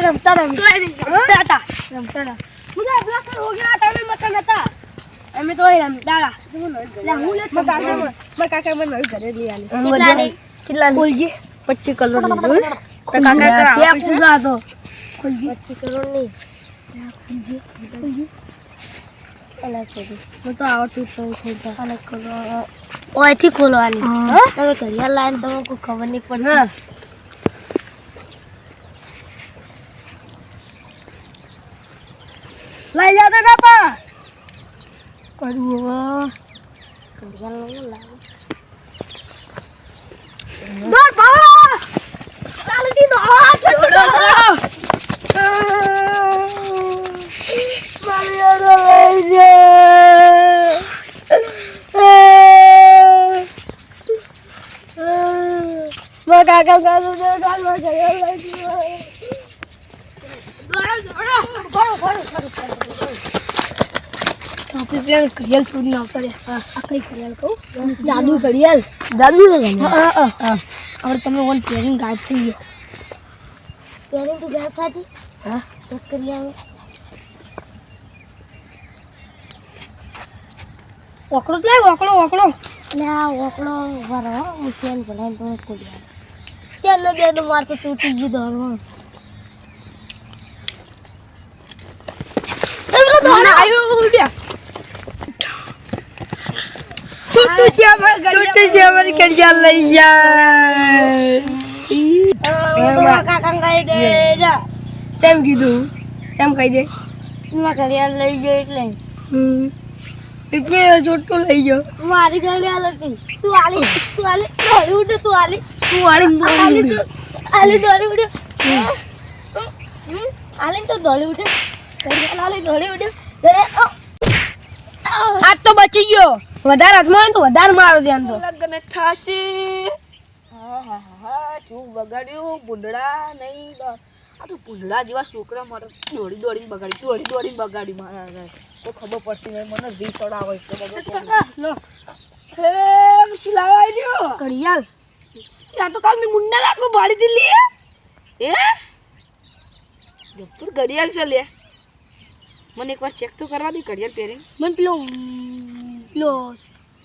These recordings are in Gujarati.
રમતા હતા મુજે આપલા કર હો ગયા તમે મત નતા અમે તો રમતા હતા હું લે કાકા મને ઘરે લઈ આલી કેટલા બોલજી 25 કરોડ લીધું તો કાકા કરા પૂછા તો 25 કરોડ ની અલગ કરી હું તો આવતી તો ખોલતા અલગ કરો ઓયથી ખોલવાની હા તમે ઘડિયાળ લાઈન તમને કોઈ ખબર નહીં પડતી લઈ જાતો બાપા કરું ઘડિયાળ લાવો દોડ બાબા ચાલતી દોડ ઘડિયાળ છોડી ના પડે આ કઈ ઘડિયાળ કહું જાદુ ઘડિયાળ હવે તમે વન પેરિંગ ગાયબ થઈ ગયો પેરિંગ તો ગાયબ થાતી હા ચેક કરી આવો ઓકળો જ લાવ ઓકળો એટલે આ ઓકળો ભરો હું ચેન ભલાઈને તમે ખોલી આવો ચેન ને બે નું માર તો તૂટી ગયું દોડમાં ઘડિયાળ લઈ જા કાકા કહી દે જા કેમ કીધું કેમ કહી દે ઘડિયાળ લઈ ગયો એટલે જોટો લઈ ગયો મારી ઘડિયાળ હતી તું આલી દોડી ઉઠ તું આલી દોડી ઉઠ આલી તો દોડી ઉઠે ઘડિયાળ આલી દોડી ઉઠે હાથ તો બચી ગયો વધારે હાથમાં તો વધારે મારો ધ્યાન તો લગન થાશી હા ચૂક બગાડ્યું બુંડડા નહીં આ તો બુંડડા જેવા છોકરા મારે દોડીને બગાડી મારા તો ખબર પડતી નહીં મને વીસ આવે લો હે શું લાવાઈ રહ્યો ઘડિયાળ આ તો કાલની મુન્ના લાખો ભાડી દિલ્હી એ જપુર ઘડિયાળ છે લે મને એકવાર ચેક તો કરવા દે ઘડિયાળ પહેરી મને પેલો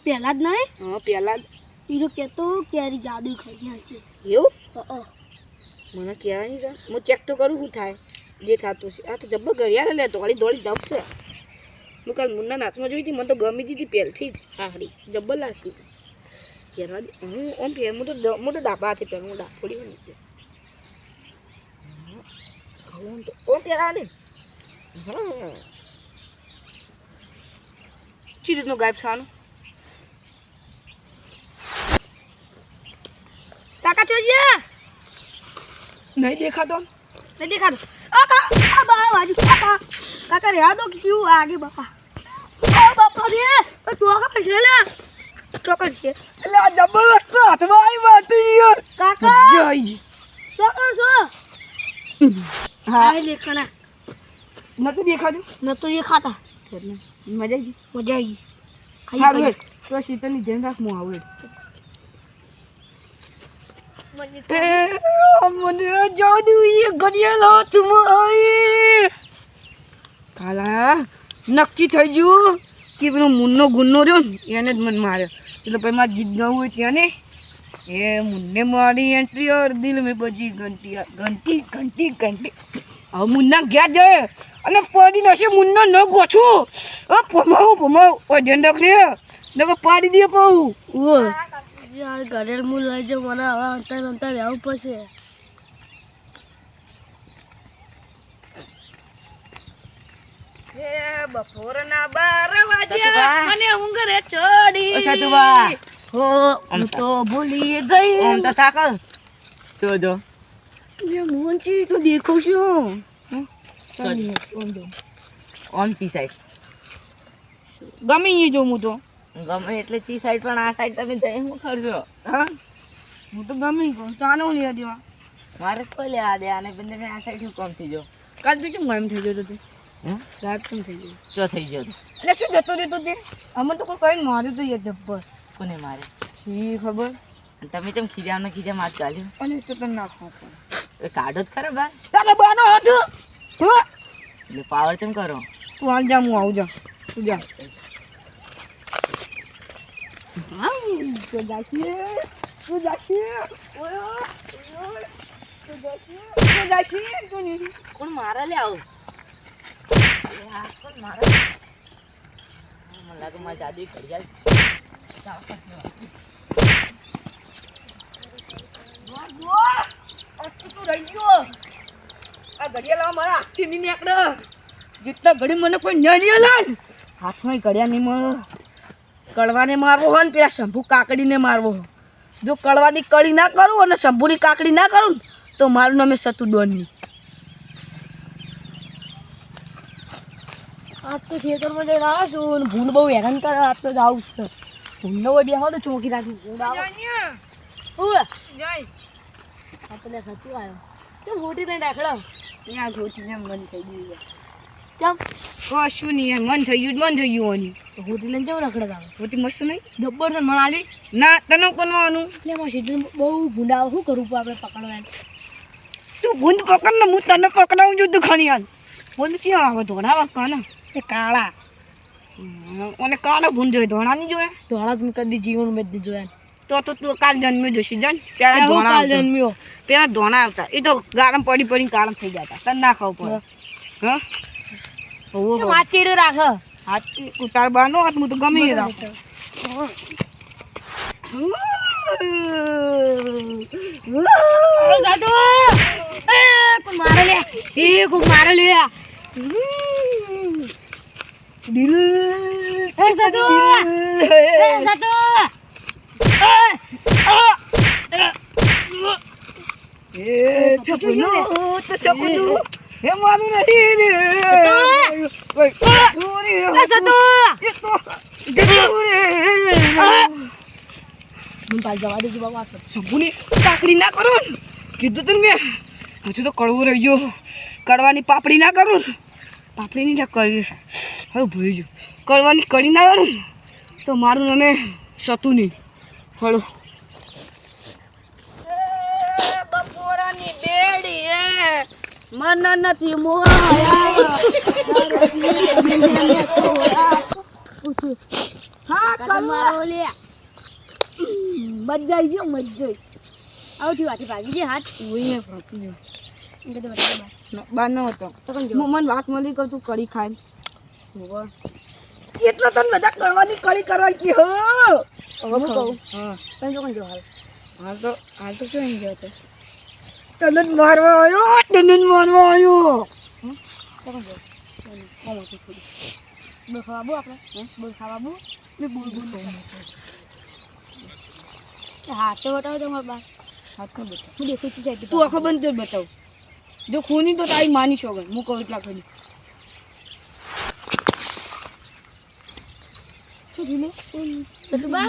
પહેલા જ નહીં હા પહેલા જ ઈરો કહેતો કે આરી જાદુ ઘડિયાળ છે એવું મને કહેવાય નહીં હું ચેક તો કરું શું થાય જે થતું છે આ તો જબ્બર ઘડિયાળ લે દોડી દબશે હું કાલ મુન્ના નાચમાં જોઈ હતી મને તો ગમી હતી પહેલથી જ હારી જબ્બર લાગતી પહેરવા દે હું આમ પહેર હું તો ડાબા હાથે પહેરું હું ડાફોડી નહીં ઓ પહેરા દે હા ચી રીતનું ગાયબ થવાનું કાકા જોઈએ નહીં દેખાતો કાકા રે દો ક્યું આગે બાપા રે તો કાકા છે લે ચોકડ છે એટલે આ જબરદસ્ત હાથમાં આવી વાટી યાર કાકા જઈ ચોકડ છો હા લેખના નતું દેખાતા મજા આવી ખાઈ તો શીતળની ધ્યાન રાખ હું આવું મને જાદુ એ ઘડિયાળ હાથમાં આવી કાલા નક્કી થઈ ગયું કે પેલો મુન્નો ગુન્નો રહ્યો ને એને જ મને માર્યો એટલે પછી મારે ગીત ગાવું હોય ત્યાં ને એ મુન્ને મારી એન્ટ્રી ઓર દિલ મેં બજી ઘંટી હવે મુન્ના ઘેર જાય અને પાડી નશે મુન્નો ન ગોછું ભમાવું ધ્યાન રાખને ને પાડી દે કહું યાર ઘરે હું લઈ જાઉં મને હવે અંતર રહેવું પડશે બપોરના 12 વાગ્યા મને ઊંઘ રે ચડી હો હું તો ભૂલી ગઈ ઓમ તો થાક જો ये मोंची तो देखो શું ઓમ ચી સાઈડ ગમે એ જો હું તો ગમે એટલે ચી સાઈડ પણ આ સાઈડ તમે જઈ હું ખરજો હા હું તો ગમે કોણ ચાનો લે દેવા મારે કોઈ લે આ દે આને બંને મે આ સાઈડ કોમ થઈ જો કાલ તો ચમ ગમ થઈ ગયો તો તું હે રાત કેમ થઈ ગયો ચો થઈ ગયો એટલે શું જતો રહેતો તે અમે તો કોઈ કઈ માર્યું તો યાર જબ્બર કોને મારે શી ખબર તમે ચમ ખીજામાં માર ચાલ્યો અને તો તને નાખો એ કાઢો જ ખરા બા તારે બાનો હતો હા એટલે પાવર ચમ કરો તું આમ જા હું આવું જા તું જા હા તું જાશી તું નહીં કોણ મારા લે આવું કોણ મારે મને લાગે મારી જાદી ઘડિયાળ આ ઘડિયાળ મારા હાથથી નહીં નીકળે જેટલા ઘડી મને કોઈ નહીં લે હાથમાં ઘડિયાળ નહીં મળે કડવાને મારવો હોય ને પેલા શંભુ કાકડીને મારવો જો કડવાની કડી ના કરું અને શંભુની કાકડી ના કરું ને તો મારું નામે સતુ ડોનની આજ તો ખેતરમાં જઈને આવ્યો છું ભૂલ બહુ હેરાન કરે આજ તો જાવું જ છે ભૂલનો હોય બેહો તો ચોકી રાખી આ તો લે સતું આવ્યો તો મોટી લઈને રાખડો ત્યાં જોઈને મન થઈ ગયું ચમ કશું નહીં મન થઈ ગયું હોની તો હોટી લઈને જવું રખડે આવે હોતી મસ્ત નહીં જબ્બર છે મણાલી ના તને કોનવાનું એટલે એમાં સીધું બહુ ભૂંડા શું કરવું આપણે પકડવા તું ગુંદ પકડ ને હું તને પકડાવું છું તું ખણી હાલ બોલ ક્યાં આવે ધોળા કાના એ કાળા અને કાળા ભૂંડ જોઈએ ધોળા નહીં જોઈએ ધોળા તમે કદી જીવન મેં જ જોયા તો તું કાલ જન્મ્યો જોશી જાન પેલા ધોળા કાલ આવતા. જન્મ્યો પેલા ધોળા આવતા એ તો ગાળમ પડી કાળમ થઈ જતા તને ના ખાવ પડે હા કેમ માચીડે રાખ હાથ ઉતાર બાનો હાથ હું તો ગમે એ રાખું દાદુ એ કોણ મારે લે એ કોણ મારે લે દિલ એ સતુ એ સપનું તો સપનું હે મારું નહીં રે ઓય દૂરી એ સતુ એ તો દૂરી મને પાલ જવા દેજો બાબા શંભુની કાકડી ના કરો ને કીધું તું મેં હજુ તો કડવું રહી ગયો કડવાની પાપડી ના કરું ને પાપડીની ના કરી હવે ભૂલી ગયું કડવાની કડી ના કરું ને તો મારું નામે સતું નહીં હળો બપોરાની બેડી એ મન નથી હા મારો લે મજા આવી ગયો મજા આવતી વાતી ભાગી છે હાથ ઓય ફાંસી ગયો એમ કે બરાબર બાર નો હતો તો કોણ મને વાત મળી કે તું કડી ખાય એટલા તને બધા કરવાની કડી કરવા કી હો હું કહું હા તમે તો કોણ જો હાલ હાલ તો શું ગયો હતો તને જ મારવા આવ્યો તો કોણ જો બોલ ખાવા બુ આપણે બોલ ખાવા બુ મેં બોલ હાથ તો બતાવો તમારે બા હાથમાં બતાવ હું દેખું છું સાહેબ તું આખો બંધ બતાવ જો ખૂની તો તારી માની શોગન હું કહું એટલા કરી સતુબા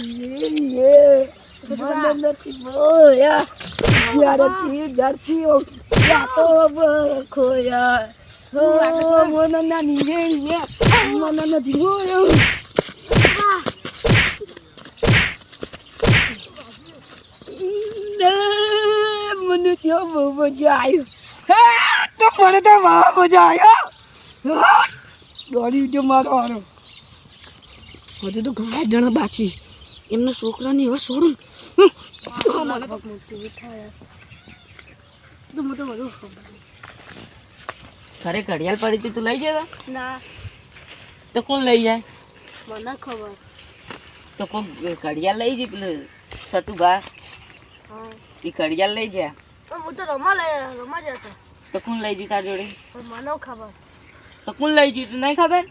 મને ત્યાં બહુ મજા આવ્યું તો મને તો બહુ મજા આવ્યો દોડી જો મારો હારો હજુ તો ઘણા જણા બાકી એમના છોકરાને એવા છોડું મને તો બધું ઘરે ઘડિયાળ પડી હતી તું લઈ જતો ના તો કોણ લઈ જાય મને ખબર તો કોણ ઘડિયાળ લઈ જાય પેલું સતુભા હા એ ઘડિયાળ લઈ જાય હું તો રમા જતો તો કોણ લઈ જઈ તાર જોડે પણ મને ખબર તો કોણ લઈ જઈ તું નહીં ખબર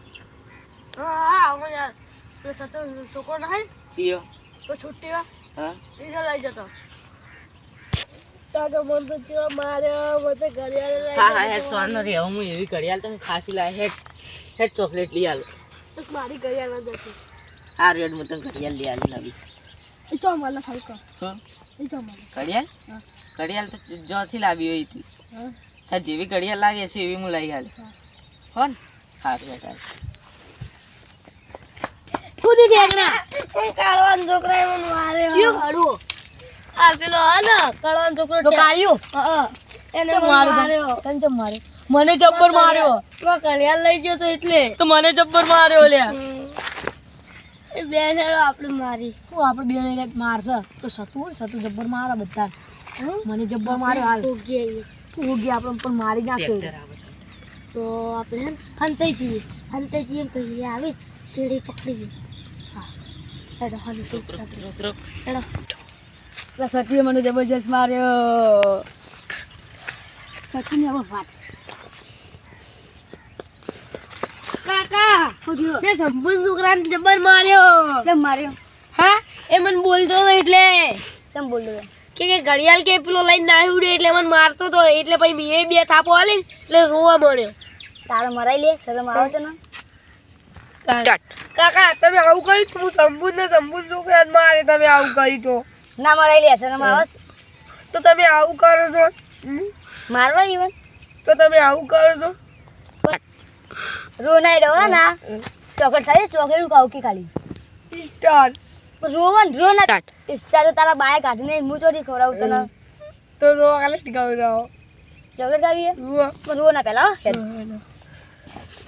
હા હું યાર તો સતો છોકરો નહીં ચિયો તો છુટ્ટી હા એને લઈ જતો તાતો મન તો ત્યાં માર્યો બધે ઘડિયાળ હા હા હેડ સોનો રે હું એવી ઘડિયાળ તમે ખાસી લાય હેડ ચોકલેટ લઈ આલો તો મારી ઘડિયાળ નથી હા રેડ હું તને ઘડિયાળ લઈ આલી નવી એ તો મને હલકો હા એ તો મને ઘડિયાળ હા. ઘડિયાળ તો જોથી લાવી હોય હતી હા તાર જેવી ઘડિયાળ લાગે છે એવી હું લઈ આલી હા. હો ને સારું હેડ કૂદી દેગના એ કાળવાન છોકરા મને મારે ચિયો કાઢવો આ પેલો હા ને કળવાનો છોકરો તો કાયો એને ચમ માર્યો માર્યો તને ચમ માર્યો મને જબ્બર માર્યો તો કળિયાલ લઈ ગયો તો એટલે તો મને જબ્બર માર્યો લ્યા એ બે હેડો આપણે મારી હું આપણે બે ને મારશે તો સતુ હોય સતુ જબ્બર મારે બધા મને જબ્બર માર્યો હાલ ઉગી આપણે પણ મારી નાખ્યો તો આપણે હંતાઈ જઈએ ને પછી આવી ચીડી પકડી હા હેડો હેડો સતીએ મને જબરજસ્ત માર્યો સતીને હવે વાત કાકા મેં સંપૂર્ણ છોકરાને જબર માર્યો કેમ માર્યો હા એ મને બોલતો હતો એટલે કેમ બોલતો કે ઘડિયાળ કે પેલો લઈને ના ઉડે એટલે મને મારતો હતો એટલે પછી મેં એ બે થાપો આલી એટલે રોવા મળ્યો તારો મરાઈ લે શરમ આવે છે ને કાકા તમે આવું કર્યું તો હું સંપૂર્ણ છોકરાને મારે તમે આવું કર્યું તો ના મરાઈ લે શરમ આવે તો તમે આવું કરો છો મારવા ઈવન તો તમે આવું કરો છો રો નાઈ રહો ના ચોકલેટ ખાઈ ચોકલેટ ખાવ કે ખાલી સ્ટાર્ટ રોવન રો ના સ્ટાર તો તારા બાય કાઢીને હું ચોરી ખવડાવું તને તો કાલે ગવરાવો ચોકલેટ ખાવી પણ રો ના પેલા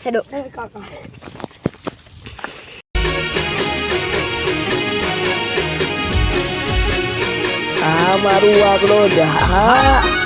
હેડો કાકા આ મારું આગળ જા